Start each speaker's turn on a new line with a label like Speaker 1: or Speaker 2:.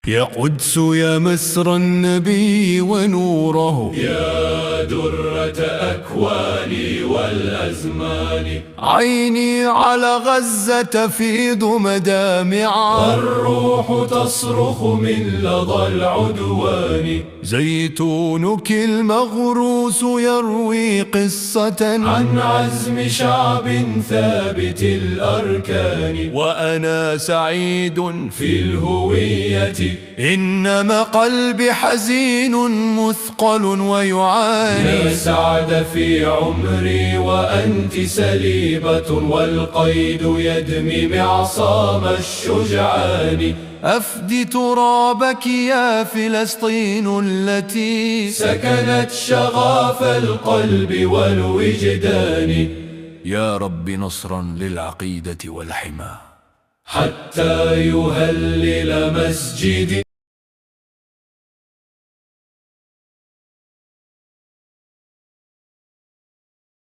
Speaker 1: يا قدس يا مسر النبي ونوره،
Speaker 2: يا درة أكواني والأزمان.
Speaker 1: عيني على غزة تفيض مدامعا،
Speaker 2: والروح تصرخ من لظى العدوان.
Speaker 1: زيتونك المغروس يروي قصة
Speaker 2: عن عزم شعب ثابت الأركان.
Speaker 1: وأنا سعيد
Speaker 2: في الهوية،
Speaker 1: إنما قلبي حزين مثقل ويعاني.
Speaker 2: يا سعد في عمري وأنت سليبة، والقيد يدمي معصام الشجعان.
Speaker 1: أفدي ترابك يا فلسطين التي
Speaker 2: سكنت شغاف القلب والوجدان.
Speaker 1: يا رب نصرا للعقيدة والحمى،
Speaker 2: حتى يهلل مسجدي